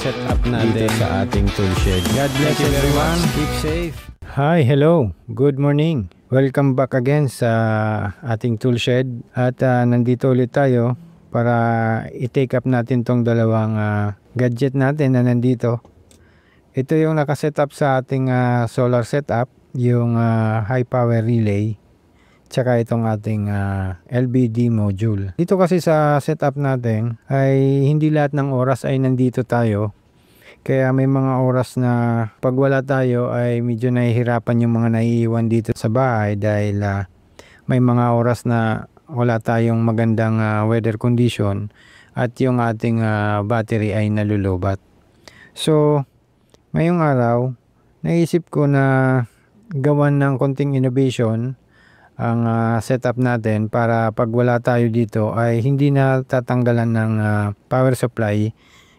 setup natin sa ating toolshed. God bless everyone. Keep safe. Hi, hello. Good morning. Welcome back again sa ating toolshed. At nandito ulit tayo para i-take up natin tong dalawang gadget natin na nandito. Ito yung nakasetup sa ating solar setup, yung high power relay. Tsaka itong ating LBD module. Dito kasi sa setup natin ay hindi lahat ng oras ay nandito tayo. Kaya may mga oras na pag wala tayo ay medyo nahihirapan yung mga naiiwan dito sa bahay dahil may mga oras na wala tayong magandang weather condition at yung ating battery ay nalulubat. So ngayong araw naisip ko na gawan ng konting innovation ang setup natin para pag wala tayo dito ay hindi na tatanggalan ng power supply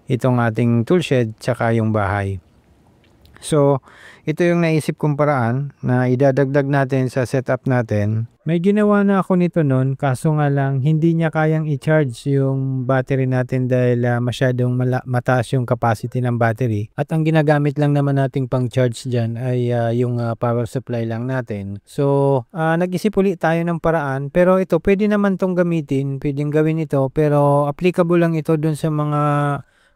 itong ating toolshed tsaka yung bahay. So ito yung naisip kong paraan na idadagdag natin sa setup natin. May ginawa na ako nito noon, kaso nga lang hindi niya kayang i-charge yung battery natin dahil masyadong mataas yung capacity ng battery. At ang ginagamit lang naman nating pang charge dyan ay yung power supply lang natin. So nag-isip ulit tayo ng paraan, pero ito pwede naman tong gamitin, pwedeng gawin ito, pero applicable lang ito dun sa mga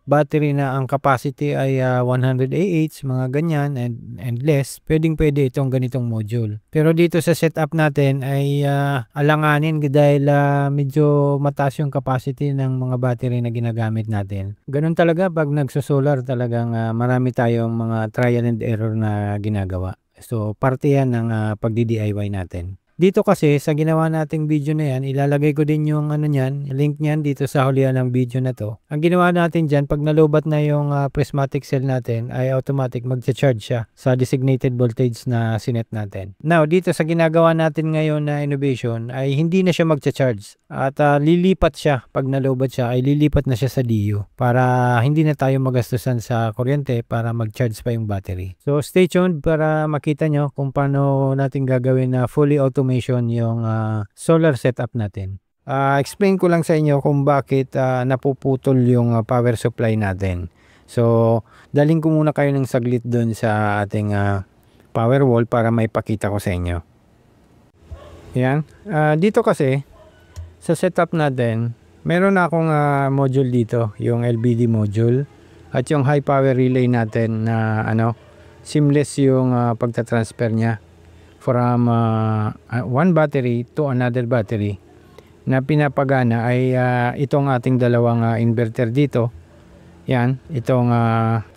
battery na ang capacity ay 100 Ah, mga ganyan and less. Pwede itong ganitong module. Pero dito sa setup natin ay alanganin dahil medyo mataas yung capacity ng mga battery na ginagamit natin. Ganun talaga pag nagsosolar, talagang marami tayong mga trial and error na ginagawa. So parte yan ng pagdi-DIY natin. Dito kasi sa ginawa nating video na yan, ilalagay ko din yung link niyan dito sa hulihan ng video na to. Ang ginawa natin dyan, pag nalobat na yung prismatic cell natin, ay automatic magcha-charge siya sa designated voltage na sinet natin. Now, dito sa ginagawa natin ngayon na innovation, ay hindi na siya magcha-charge. At lilipat siya, pag nalobat siya, ay lilipat na siya sa DU para hindi na tayo magastusan sa kuryente para mag-charge pa yung battery. So, stay tuned para makita nyo kung paano natin gagawin na fully automation yung solar setup natin. Explain ko lang sa inyo kung bakit napuputol yung power supply natin. So, daling ko muna kayo ng saglit doon sa ating power wall para maipakita ko sa inyo. Yan. Dito kasi, sa setup natin, meron na akong module dito, yung LBD module. At yung high power relay natin na seamless yung pagta-transfer niya from one battery to another battery na pinapagana ay itong ating dalawang inverter dito. Yan, itong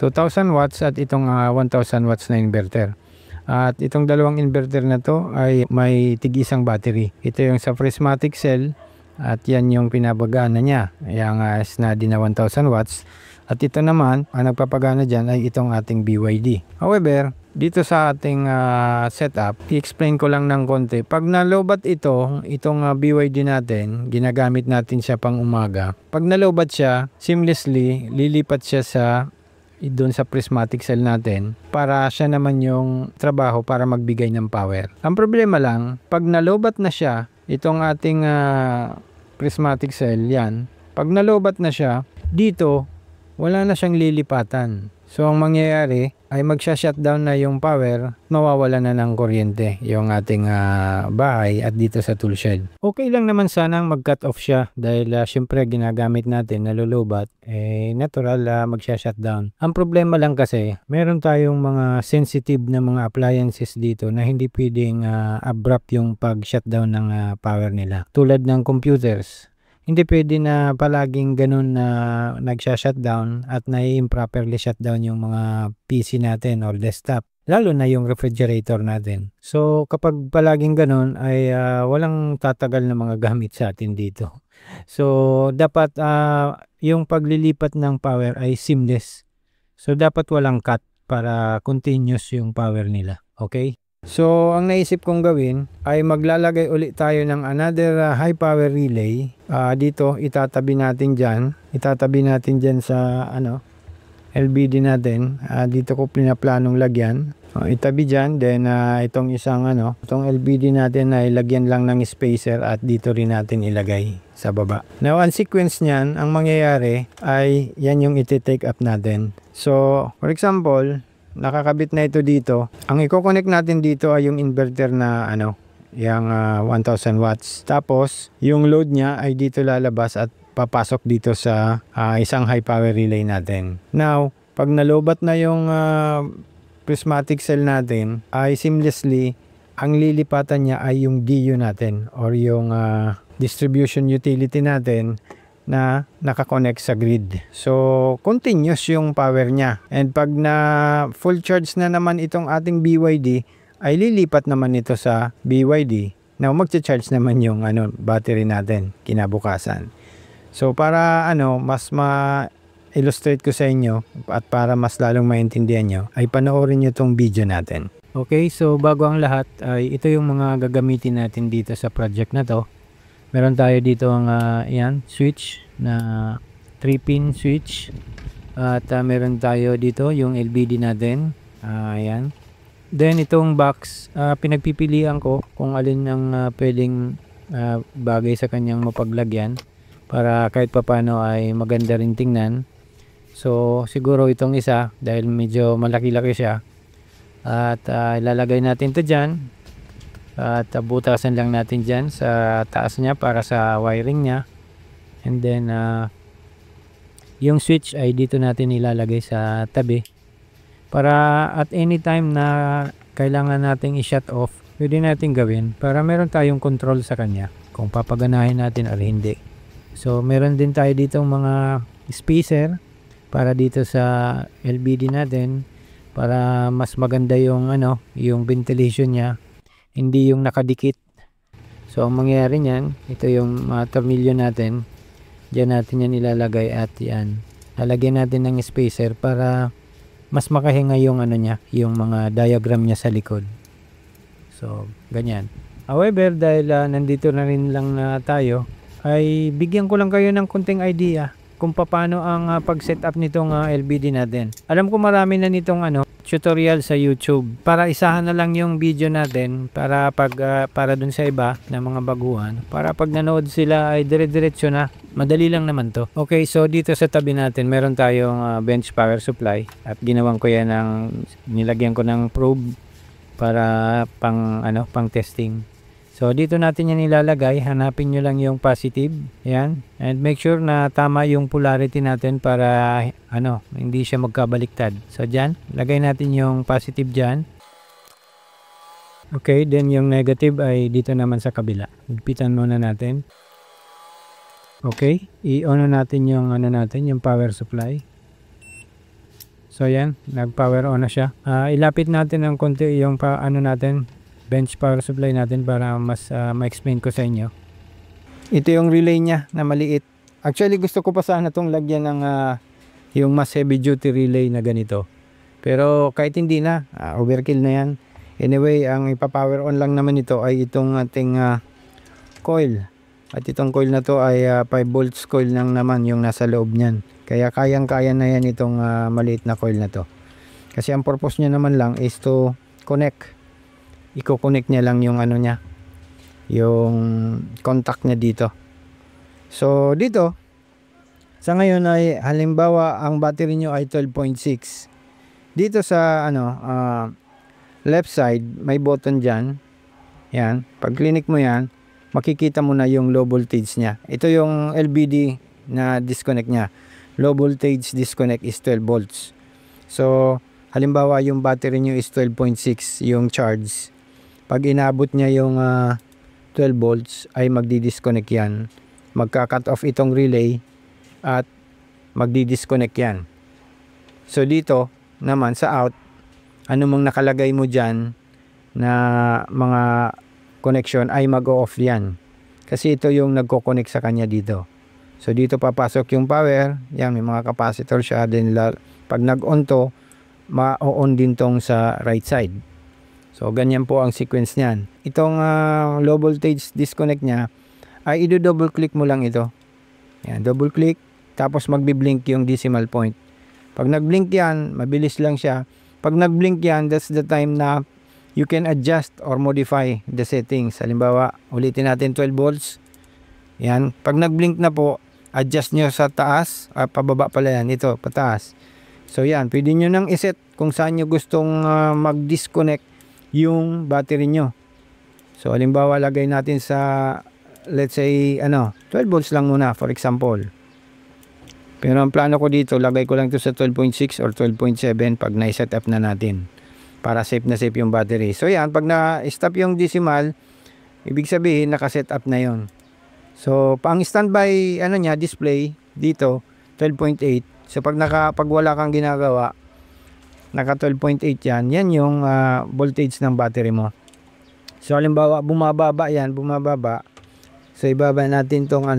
2000 watts at itong 1000 watts na inverter. At itong dalawang inverter na to ay may tig-isang battery. Ito yung sa prismatic cell at yan yung pinapagana niya, yung SNADI na 1000 watts. At ito naman, ang nagpapagana dyan ay itong ating BYD. However, dito sa ating setup, i-explain ko lang ng konti. Pag nalobat itong BYD natin, ginagamit natin siya pang umaga. Pag nalobat siya, seamlessly, lilipat siya doon sa prismatic cell natin para siya naman yung trabaho para magbigay ng power. Ang problema lang, pag nalobat na siya, itong ating prismatic cell, yan, pag nalobat na siya, dito, wala na siyang lilipatan. So, ang mangyayari ay magsha-shutdown na yung power, mawawala na ng kuryente yung ating bahay at dito sa toolshed. Okay lang naman sanang mag-cut off siya dahil syempre ginagamit natin, nalulubat, natural magsha-shutdown. Ang problema lang kasi, meron tayong mga sensitive na mga appliances dito na hindi pwedeng abrupt yung pag-shutdown ng power nila. Tulad ng computers. Hindi pwede na palaging ganun na nagsha-shutdown at na-improperly shutdown yung mga PC natin or desktop. Lalo na yung refrigerator natin. So kapag palaging ganun ay walang tatagal na mga gamit sa atin dito. So dapat yung paglilipat ng power ay seamless. So dapat walang cut para continuous yung power nila. Okay? So, ang naisip kong gawin ay maglalagay ulit tayo ng another high power relay. Dito, itatabi natin dyan. Itatabi natin dyan sa LBD natin. Dito ko pinaplanong lagyan. Itabi dyan. Then, itong isang itong LBD natin ay lagyan lang ng spacer at dito rin natin ilagay sa baba. Now, ang sequence niyan, ang mangyayari ay yan yung iti-take up natin. So, for example, nakakabit na ito dito. Ang i-connect natin dito ay yung inverter na yung 1000 watts. Tapos, yung load niya ay dito lalabas at papasok dito sa isang high power relay natin. Now, pag nalobat na yung prismatic cell natin, ay seamlessly, ang lilipatan niya ay yung DU natin or yung distribution utility natin na nakakonect sa grid. So, continuous yung power niya. And pag na full charge na naman itong ating BYD, ay lilipat naman ito sa BYD. Now, magcha-charge naman yung battery natin kinabukasan. So, para mas ma-illustrate ko sa inyo at para mas lalong maintindihan nyo, ay panoorin nyo itong video natin. Okay, so bago ang lahat, ay ito yung mga gagamitin natin dito sa project na to. Meron tayo dito ang switch na 3-pin switch. At meron tayo dito yung LBD natin. Ayan. Then itong box, pinagpipilian ko kung alin ang pwedeng bagay sa kanyang mapaglagyan para kahit papano ay maganda rin tingnan. So siguro itong isa dahil medyo malaki-laki siya. At ilalagay natin to dyan. At butasan lang natin dyan sa taas niya para sa wiring niya. And then yung switch ay dito natin ilalagay sa tabi. Para at any time na kailangan nating i-shut off, pwede natin gawin para meron tayong control sa kanya kung papaganahin natin o hindi. So meron din tayo dito mga spacer para dito sa LBD natin para mas maganda yung yung ventilation niya. Hindi yung nakadikit. So ang mangyayari niyan, ito yung mga tornilyo natin. Diyan natin yan ilalagay at yan. Lalagyan natin ng spacer para mas makahinga yung niya, yung mga diagram niya sa likod. So ganyan. However, dahil nandito na rin lang na tayo, ay bigyan ko lang kayo ng konting idea kung paano ang pag-setup nitong LBD natin. Alam ko marami na nitong tutorial sa YouTube. Para isahan na lang yung video natin para para dun sa iba na mga baguhan. Para pag nanood sila ay dire-diretso na. Madali lang naman to. Okay, so dito sa tabi natin meron tayong bench power supply at ginawan ko yan nilagyan ko ng probe para pang testing. So dito natin yan ilalagay, hanapin nyo lang yung positive, yan, and make sure na tama yung polarity natin para hindi siya magkabaliktad. So dyan, lagay natin yung positive dyan. Okay, then yung negative ay dito naman sa kabila. Higpitan muna natin. Okay, i-on natin yung yung power supply. So yan, nag-power on na siya. Ilapit natin ng konti yung natin, bench power supply natin para mas ma-explain ko sa inyo. Ito yung relay niya na maliit. Actually gusto ko pa sana itong lagyan ng yung mas heavy duty relay na ganito. Pero kahit hindi na, overkill na yan. Anyway, ang ipa-power on lang naman ito ay itong ating coil. At itong coil na to ay 5 volts coil lang naman yung nasa loob niyan. Kaya kayang-kaya na yan itong maliit na coil na to. Kasi ang purpose niya naman lang is to connect. Iko-connect niya lang yung niya, yung contact niya dito. So dito sa ngayon ay halimbawa ang battery nyo ay 12.6. Dito sa left side may button dyan. Yan, pag click mo yan, makikita mo na yung low voltage niya. Ito yung LBD na disconnect niya. Low voltage disconnect is 12 volts. So halimbawa yung battery nyo is 12.6 yung charge. Pag inabot niya yung 12 volts ay magdi-disconnect yan. Magka-cut off itong relay at magdi-disconnect yan. So dito naman sa out, anumang nakalagay mo dyan na mga connection ay mag-off yan. Kasi ito yung nagko-connect sa kanya dito. So dito papasok yung power. Yan, may mga capacitor siya. Then pag nag-on to, ma-on din tong sa right side. So ganyan po ang sequence niyan. Itong low voltage disconnect niya ay i-double click mo lang ito. Yan, double click tapos magbi-blink yung decimal point. Pag nag-blink yan, mabilis lang siya. Pag nag-blink yan, that's the time na you can adjust or modify the settings. Halimbawa, ulitin natin 12 volts. Yan, pag nag-blink na po, adjust nyo sa taas, pababa pala yan, ito, pataas. So yan, pwede nyo nang iset kung saan nyo gustong mag-disconnect yung battery nyo. So halimbawa lagay natin sa, let's say 12 volts lang muna for example. Pero ang plano ko dito, lagay ko lang ito sa 12.6 or 12.7 pag na-set up na natin. Para safe na safe yung battery. So yan, pag na-stop yung decimal, ibig sabihin naka-set up na yon. So pang standby niya display dito 12.8. So pag wala kang ginagawa, naka 12.8 yan. Yan yung voltage ng battery mo. So halimbawa bumababa yan, bumababa. So ibaba natin tong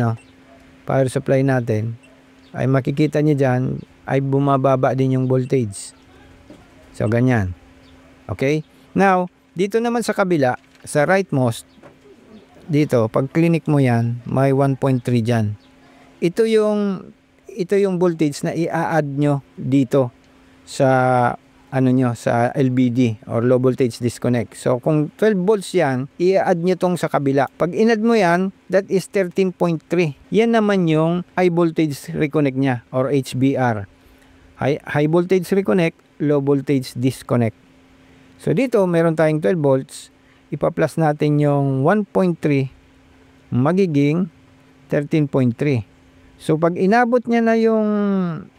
power supply natin. Ay makikita niyo diyan ay bumababa din yung voltage. So ganyan. Okay? Now, dito naman sa kabila, sa rightmost dito, pag clinic mo yan, may 1.3 diyan. Ito yung voltage na i-add nyo dito sa sa LVD or low voltage disconnect. So kung 12 volts yan, i-add nyo tong sa kabila. Pag in-add mo yan, that is 13.3. Yan naman yung high voltage reconnect nya or HVR. High voltage reconnect, low voltage disconnect. So dito meron tayong 12 volts, ipa-plus natin yung 1.3 magiging 13.3. So pag inabot niya na yung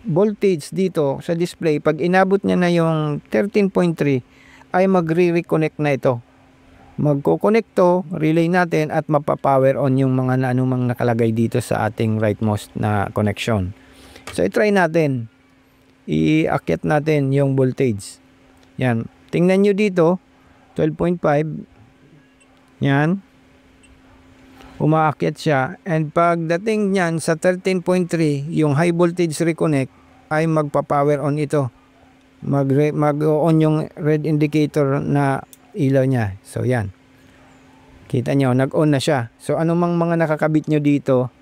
voltage dito sa display, pag inabot niya na yung 13.3 ay magre-reconnect na ito. Magko-connect to, relay natin at mapapower on yung mga anumang nakalagay dito sa ating rightmost na connection. So i-try natin. I-akyat natin yung voltage. Yan. Tingnan nyo dito, 12.5. Yan. Umaakyat siya, and pagdating niyan sa 13.3, yung high voltage reconnect ay magpa-power on ito. Mag-on yung red indicator na ilaw niya. So yan. Kita nyo, nag-on na siya. So anumang mga nakakabit nyo dito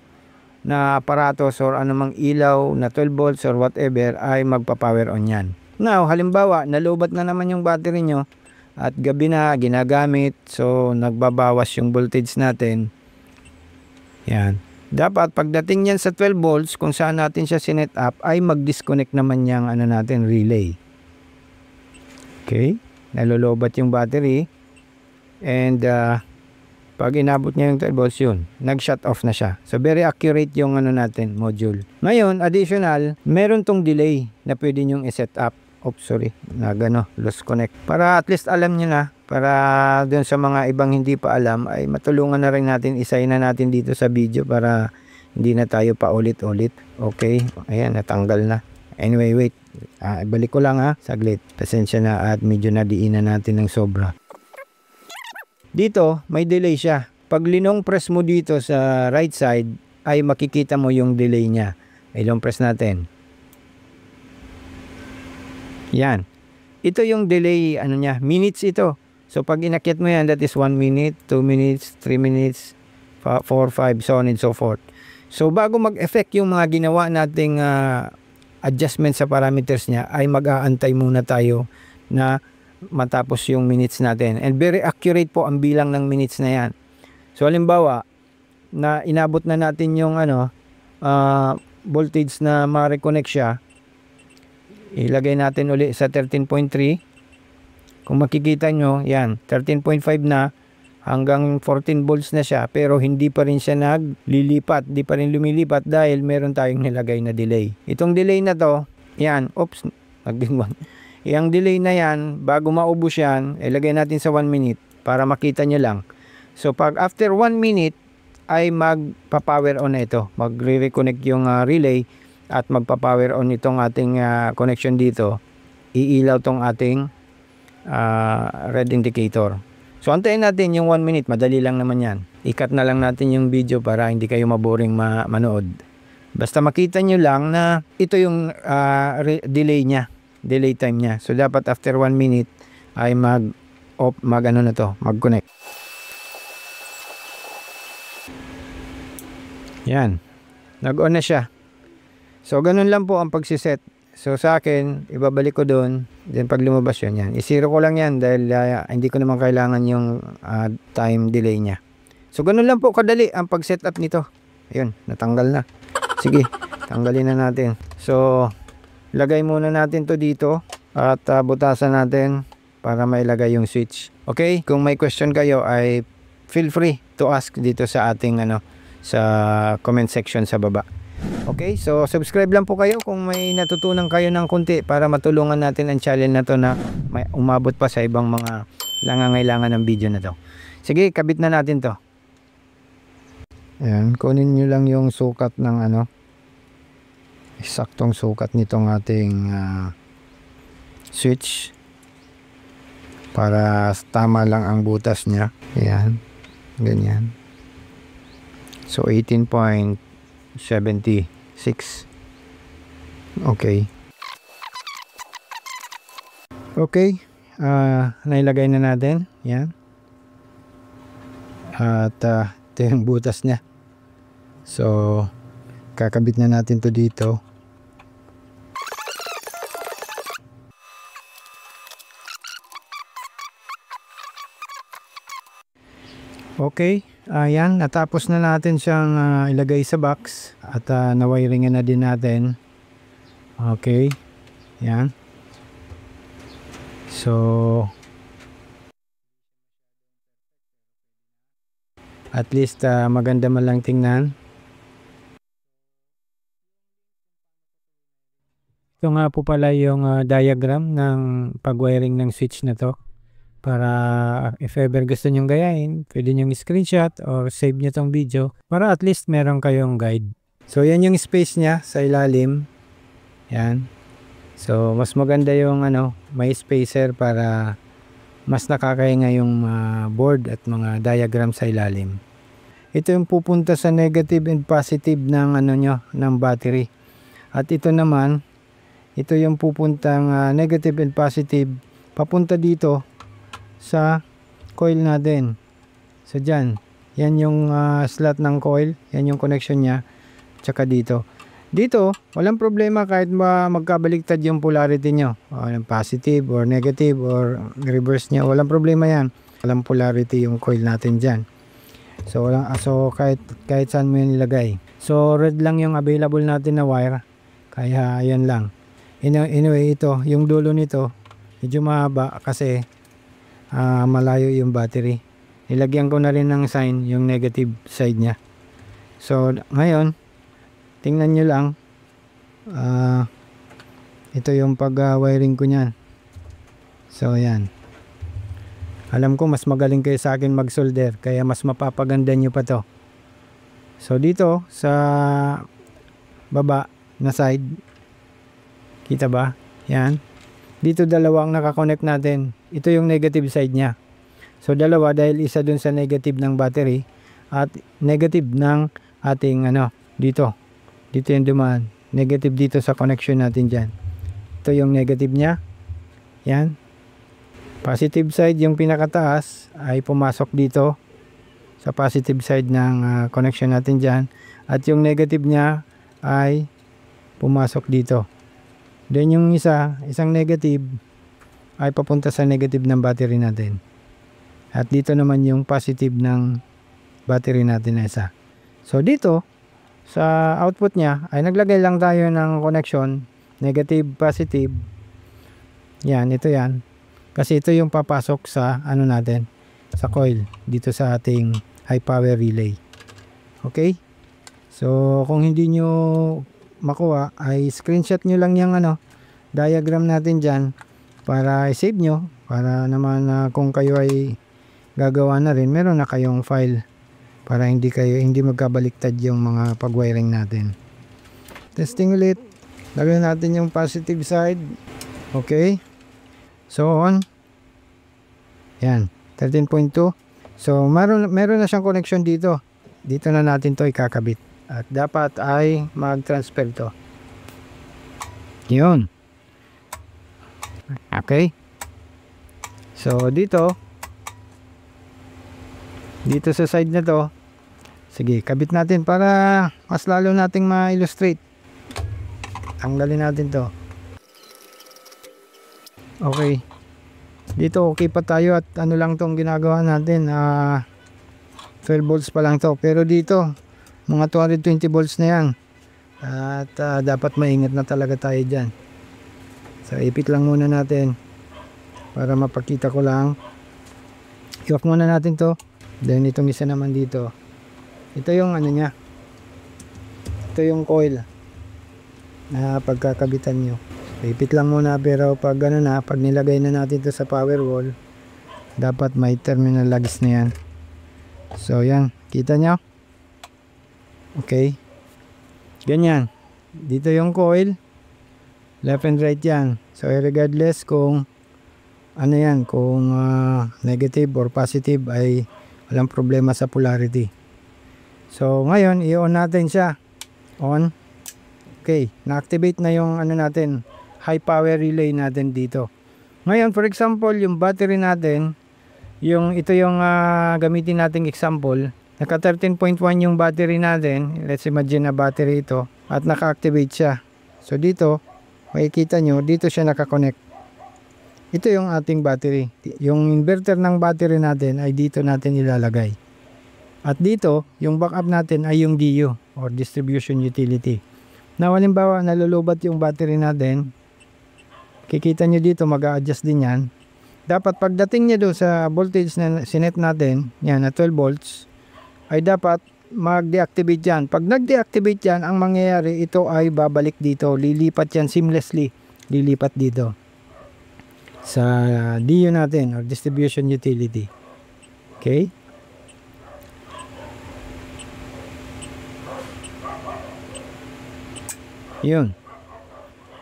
na aparatos or anumang ilaw na 12 volts or whatever ay magpa-power on yan. Now, halimbawa, nalobat na naman yung battery nyo at gabi na ginagamit, so nagbabawas yung voltage natin. Yan. Dapat pagdating niyan sa 12 volts kung saan natin siya sinet up ay mag-disconnect naman yung natin relay. Okay? Nalolobat yung battery and pag inabot niya yung 12 volts yun, nag-shut off na siya. So very accurate yung natin module. Ngayon, additional, meron tong delay na pwede nyong i-set up. Oops, sorry. Lost connect. Para at least alam niyo na, para dun sa mga ibang hindi pa alam, ay matulungan na rin natin, isay na natin dito sa video para hindi na tayo pa ulit-ulit. Okay. Ayan, natanggal na. Anyway, wait. Balik ko lang saglit. Pasensya na at medyo nadiinan natin ng sobra. Dito, may delay siya. Pag linong press mo dito sa right side, ay makikita mo yung delay niya. Ay long press natin. Yan. Ito yung delay, niya, minutes ito. So pag inakyat mo yan, that is 1 minute, 2 minutes, 3 minutes, 4, 5, so on and so forth. So bago mag-effect yung mga ginawa nating adjustment sa parameters niya, ay mag-aantay muna tayo na matapos yung minutes natin. And very accurate po ang bilang ng minutes na yan. So halimbawa, na inabot na natin yung voltage na ma-reconnect siya, ilagay natin uli sa 13.3. Kung makikita nyo, yan, 13.5 na, hanggang 14 volts na siya, pero hindi pa rin siya naglilipat, hindi pa rin lumilipat dahil meron tayong nilagay na delay. Itong delay na to, yan, oops, nagdingwan. Yung delay na yan, bago maubos yan, ilagay natin sa 1 minute para makita nyo lang. So pag after 1 minute, ay magpa-power on na ito. Magre-reconnect yung relay at magpa-power on itong ating connection dito. Iilaw tong ating red indicator. So antayin natin yung 1 minute, madali lang naman yan. I-cut na lang natin yung video para hindi kayo maboring manood. Basta makita nyo lang na ito yung delay nya, delay time nya. So dapat after 1 minute ay mag-connect. Yan. Nag-on na siya. So ganun lang po ang pagsiset. So sa akin, ibabalik ko doon. Then pag lumabas yun, yan. I-zero ko lang yan dahil hindi ko naman kailangan yung time delay niya. So ganun lang po kadali ang pag-set up nito. Ayun, natanggal na. Sige, tanggalin na natin. So lagay muna natin to dito at butasan natin para mailagay yung switch. Okay, kung may question kayo ay feel free to ask dito sa ating sa comment section sa baba. Okay, so subscribe lang po kayo kung may natutunan kayo ng kunti para matulungan natin ang channel na to na may umabot pa sa ibang mga nangangailangan ng video na to. Sige, kabit na natin to. Ayan, kunin nyo lang yung sukat ng eksaktong sukat nitong ating switch para tama lang ang butas niya. Ayan, ganyan. So 18.76. Okay. Okay, nailagay na natin. Yan. At ito yung butas niya. So kakabit na natin to dito. Okay, ayan, natapos na natin siyang ilagay sa box at nawiringan na din natin. Okay, yan. So at least maganda man lang tingnan. Ito nga po pala yung diagram ng pag-wiring ng switch na to. Para if ever gusto nyong gayahin, pwede nyong screenshot or save nyo tong video para at least meron kayong guide. So yan yung space nya sa ilalim. Yan. So mas maganda yung may spacer para mas nakakahinga yung board at mga diagram sa ilalim. Ito yung pupunta sa negative and positive ng ng battery. At ito naman, ito yung pupuntang negative and positive papunta dito sa coil natin. So dyan, yan yung slot ng coil, yan yung connection nya, tsaka dito walang problema kahit magkabaliktad yung polarity nyo, positive or negative or reverse nya, walang problema yan, walang polarity yung coil natin dyan. So kahit saan mo yun ilagay. So red lang yung available natin na wire, kaya yan lang. Anyway, ito yung dulo nito medyo mahaba kasi malayo yung battery. Nilagyan ko na rin ng sign yung negative side nya. So ngayon tingnan nyo lang, ito yung pag wiring ko nyan. So yan, alam ko mas magaling kayo sa akin mag solder, kaya mas mapapaganda nyo pa to. So dito sa baba na side, kita ba? Yan. Dito dalawa ang nakakonect natin. Ito yung negative side nya. So dalawa dahil isa dun sa negative ng battery at negative ng ating dito. Dito yung dumaan. Negative dito sa connection natin dyan. Ito yung negative nya. Yan. Positive side yung pinakataas ay pumasok dito sa positive side ng connection natin dyan. At yung negative nya ay pumasok dito. Then yung isang negative ay papunta sa negative ng battery natin. At dito naman yung positive ng battery natin na isa. So dito sa output nya ay naglagay lang tayo ng connection negative positive. Yan, ito yan. Kasi ito yung papasok sa natin, sa coil dito sa ating high power relay. Okay? So kung hindi nyo makuha ay screenshot nyo lang yung diagram natin dyan para i-save nyo, para naman kung kayo ay gagawa na rin, meron na kayong file para hindi magkabaliktad yung mga pag-wiring natin. Testing ulit. Lagyan natin yung positive side. Okay, so on. Yan, 13.2. So meron na siyang connection dito. Dito na natin to ikakabit. At dapat ay mag-transfer to. Yun. Okay. So dito sa side na to, sige, kabit natin para mas lalo nating ma-illustrate. Tanggalin natin to. Okay. Dito okay pa tayo at lang tong ginagawa natin. 12 volts pa lang to. Pero dito mga 220 volts na yan. At dapat maingat na talaga tayo dyan. So ipit lang muna natin para mapakita ko lang. I-off muna natin to. Then itong isa naman dito, ito yung ano niya, ito yung coil na pagkakabitan nyo. Ipit lang muna, pero pag ano na, pag nilagay na natin to sa power wall, dapat may terminal lugs na yan. So yan, kita nyo? Okay, ganyan. Dito yung coil, left and right yan. So regardless kung ano yan, kung negative or positive, ay walang problema sa polarity. So ngayon i-on natin siya. On. Okay, na-activate na yung ano natin, high power relay natin dito. Ngayon for example, yung battery natin, ito yung gamitin nating example. Naka 13.1 yung battery natin. Let's imagine na battery ito at naka-activate siya. So dito makikita nyo, dito siya naka-connect. Ito yung ating battery. Yung inverter ng battery natin ay dito natin ilalagay. At dito, yung backup natin ay yung DU or distribution utility. Na halimbawa nalulubat yung battery natin, kikita nyo dito, mag-a-adjust din yan. Dapat pagdating niya doon sa voltage na sinet natin, yan na 12 volts, ay dapat mag-deactivate yan. Pag nag-deactivate yan, ang mangyayari, ito ay babalik dito. Lilipat yan seamlessly. Lilipat dito sa DU natin or distribution utility. Okay? Yun.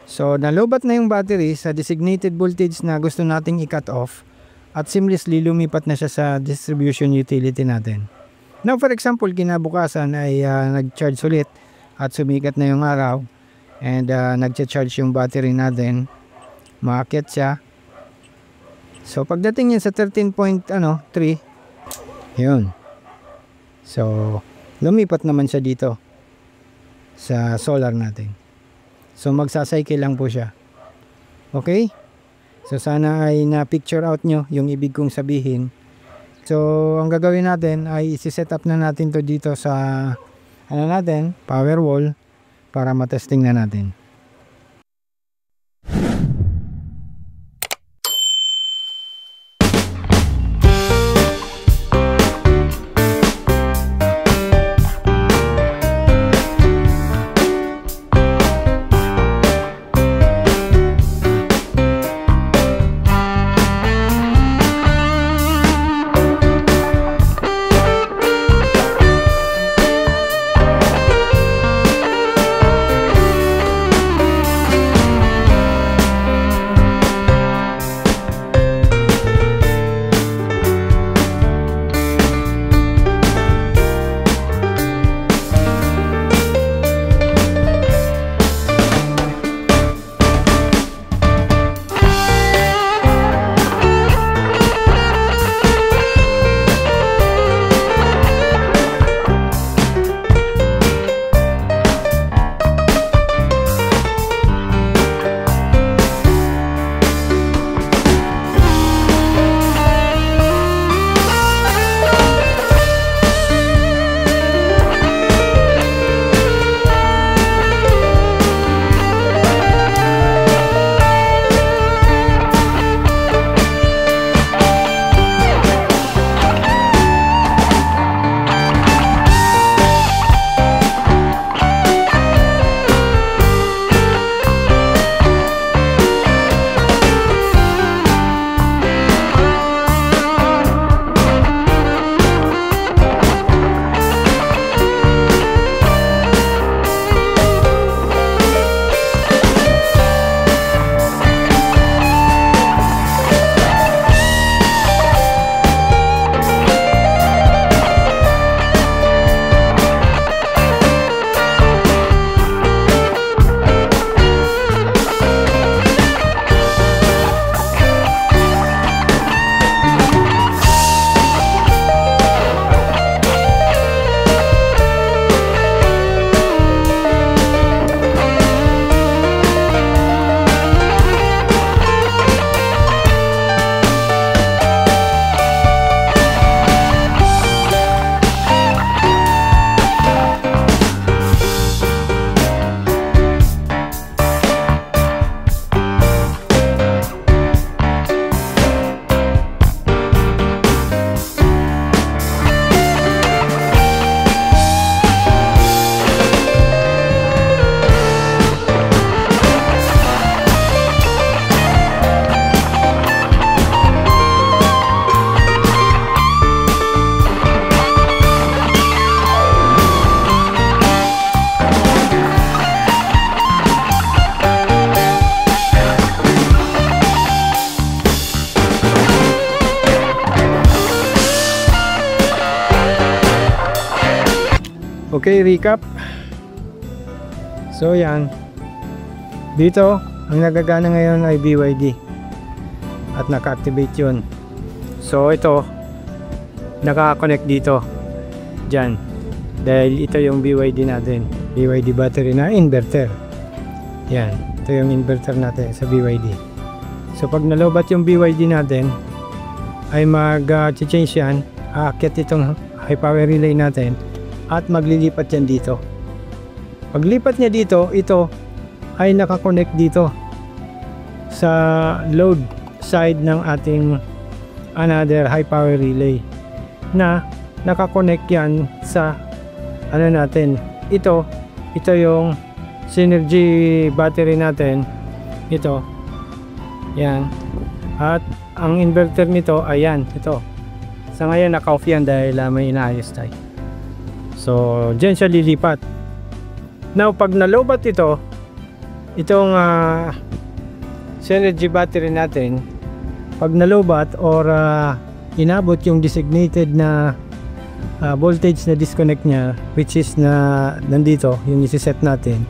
So nalubat na yung battery sa designated voltage na gusto nating i-cut off at seamlessly lumipat na siya sa distribution utility natin. Now for example, kinabukasan ay nag-charge ulit at sumikat na yung araw and nag-charge yung battery natin. Maakyat siya. So pagdating yan sa 13.3, yun. So lumipat naman siya dito sa solar natin. So magsacycle lang po siya. Okay? So sana ay na-picture out nyo yung ibig kong sabihin. So ang gagawin natin ay isi-set up na natin to dito sa ano natin, power wall, para matesting na natin. Okay, recap. So yan, dito ang nagagana ngayon ay BYD at naka-activate yun. So ito naka-connect dito dyan dahil ito yung BYD natin, BYD battery na inverter. Yan, ito yung inverter natin sa BYD. So pag nalobat yung BYD natin ay mag-change yan, aakyat itong high power relay natin at maglilipat yan dito. Paglipat niya dito, ito ay nakakonect dito sa load side ng ating another high power relay na nakakonect yan sa ano natin. Ito yung Synergy battery natin. Ito. Yan. At ang inverter nito, ayan, ito. Sa ngayon naka-off yan dahil may inaayos tayo. So, dyan siya lilipat. Now, pag nalobat itong Synergy battery natin, pag nalobat or inabot yung designated na voltage na disconnect niya, which is na nandito, yung isi-set natin,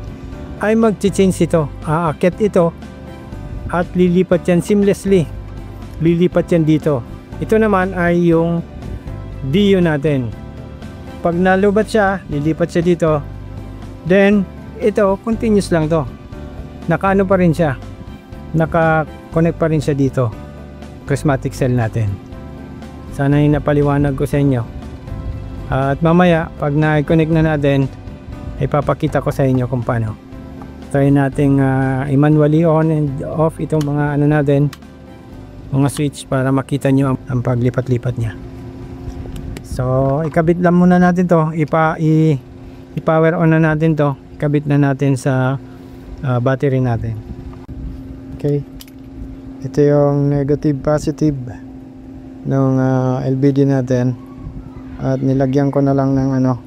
ay mag-change ito. Aakyat ito at lilipat yan seamlessly. Lilipat yan dito. Ito naman ay yung DU natin. Pag nalobat siya, lilipat siya dito. Then, ito, continuous lang to. Nakaano pa rin siya. Naka-connect pa rin siya dito. Prismatic cell natin. Sana yung napaliwanag ko sa inyo. At mamaya, pag na-connect na natin, ipapakita ko sa inyo kung paano. Try nating i-manually on and off itong mga ano natin, mga switch para makita nyo ang paglipat-lipat niya. So, ikabit lang muna natin to. I-power on na natin to. Kabit na natin sa battery natin. Okay. Ito yung negative positive ng LBD natin. At nilagyan ko na lang ng ano.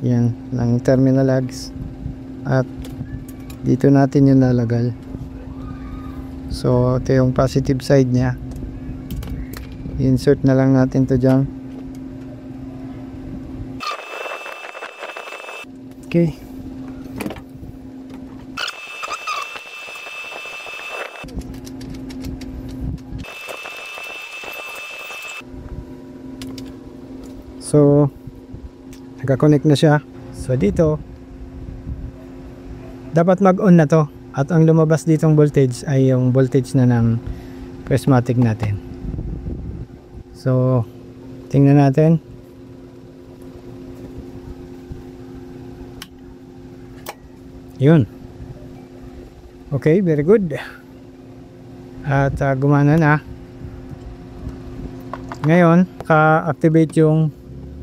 Yan, ng terminal lugs. At dito natin yung lalagay. So, ito yung positive side niya. Insert na lang natin to dyan. Okay. So, naka-connect na siya. So, dito, dapat mag-on na to. At ang lumabas ditong voltage ay yung voltage na ng prismatic natin. So, tingnan natin. Yun. Okay, very good. At gumana na. Ngayon, ka-activate yung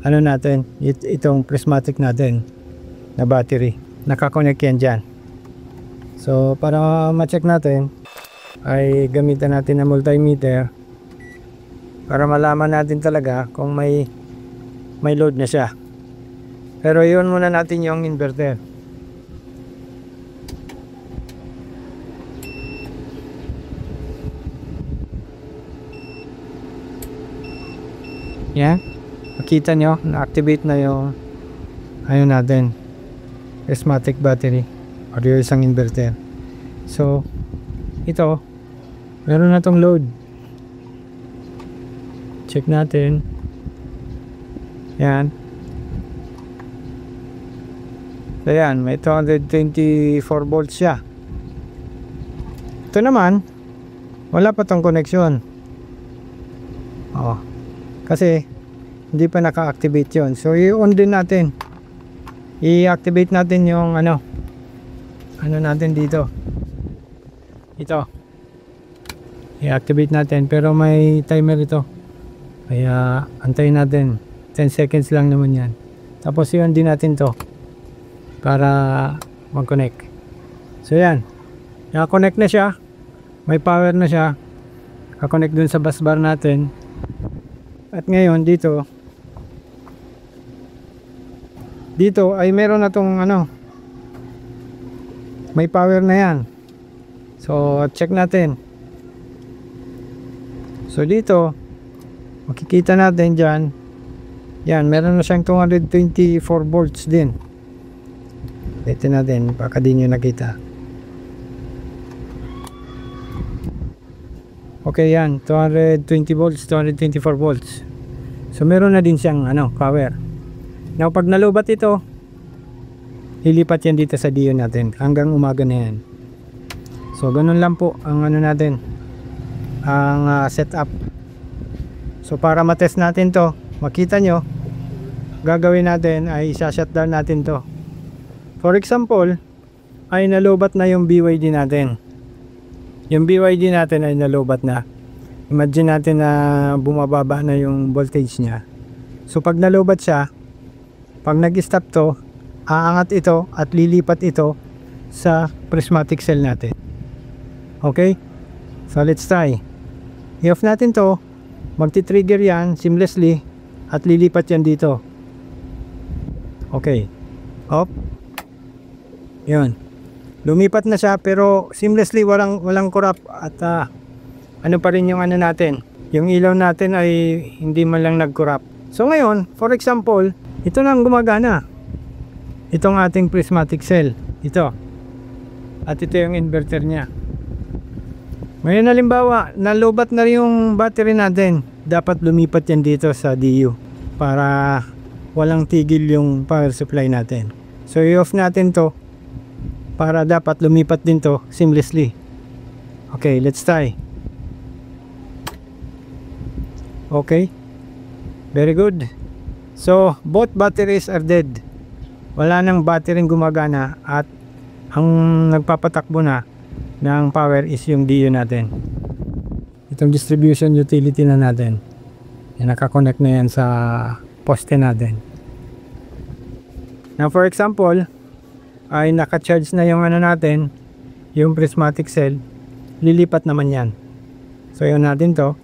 ano natin, itong prismatic natin na battery. Naka-connect yan dyan. So, para ma-check natin, ay gamitan natin ng multimeter para malaman natin talaga kung may load na siya. Pero yun muna natin yung inverter. Yan. Makita nyo, na-activate na yung ayun natin, prismatic battery or yung isang inverter. So, ito, meron na tong load. Check natin. Yan. So, yan, may 224 volts siya. Ito naman, wala pa tong connection. Kasi hindi pa naka-activate yun. So, i-on din natin. I-activate natin yung ano natin dito. Ito. I-activate natin. Pero may timer ito. Kaya, antayin natin. 10 seconds lang naman yan. Tapos, i-on din natin to para mag-connect. So, yan. Naka-connect na siya. May power na siya. Naka-connect dun sa bus bar natin. At ngayon dito ay meron na tong ano, may power na yan. So check natin. So dito makikita natin dyan Yan, meron na siyang 224 volts din. Ito natin, baka di nyo nakita. Okay, yan, 220 volts, 224 volts. So meron na din siyang power. Now pag nalubat ito, lilipat yan dito sa diyo natin hanggang umaga na yan. So ganun lang po ang natin, ang setup. So para matest natin to, makita nyo, gagawin natin ay isa-shutdown natin to. For example, ay nalubat na yung BYD natin. Yung BYD natin ay nalubat na. Imagine natin na bumababa na yung voltage niya. So pag nalubat siya, pag nag-stop to, aangat ito at lilipat ito sa prismatic cell natin. Okay? So let's try. I-off natin to, magti-trigger yan seamlessly at lilipat yan dito. Okay. Off. Yun. Lumipat na siya pero seamlessly, walang corrupt at ano pa rin yung natin. Yung ilaw natin ay hindi man lang nag-corrupt. So ngayon, for example, ito na ang gumagana. Itong ating prismatic cell. Ito. At ito yung inverter niya. Ngayon halimbawa, nalubat na yung battery natin. Dapat lumipat yan dito sa DU para walang tigil yung power supply natin. So i-off natin to para dapat lumipat din to seamlessly. Okay, let's try. Okay. Very good. So both batteries are dead. Wala nang battery gumagana at ang nagpapatakbo na ng power is yung DU natin. Itong distribution utility na natin. Yan, nakakonect na yan sa poste natin. Now for example, ay naka-charge na yung natin, yung prismatic cell, lilipat naman yan. So yun natin to.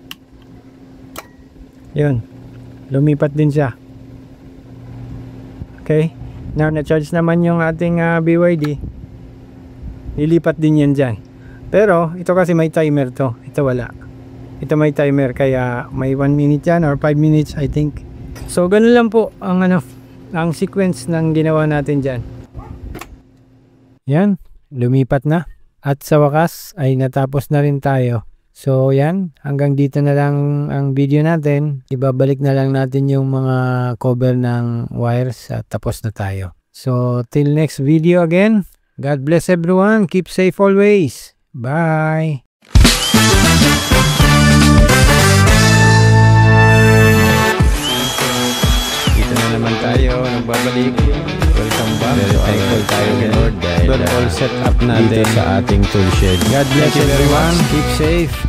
Yun. Lumipat din siya. Okay. Now na-charge naman yung ating BYD. Lilipat din yan dyan. Pero ito kasi may timer to. Ito wala. Ito may timer kaya may 1 minute yan or 5 minutes I think. So ganun lang po ang ang sequence ng ginawa natin dyan. Yan, lumipat na. At sa wakas ay natapos na rin tayo. So yan, hanggang dito na lang ang video natin. Ibabalik na lang natin yung mga cover ng wires at tapos na tayo. So till next video again. God bless everyone. Keep safe always. Bye. Dito na naman tayo. Nagbabalik. Welcome back. Very thankful tayo kay Lord dahil all set up natin dito sa ating tool shed. God bless everyone. Keep safe.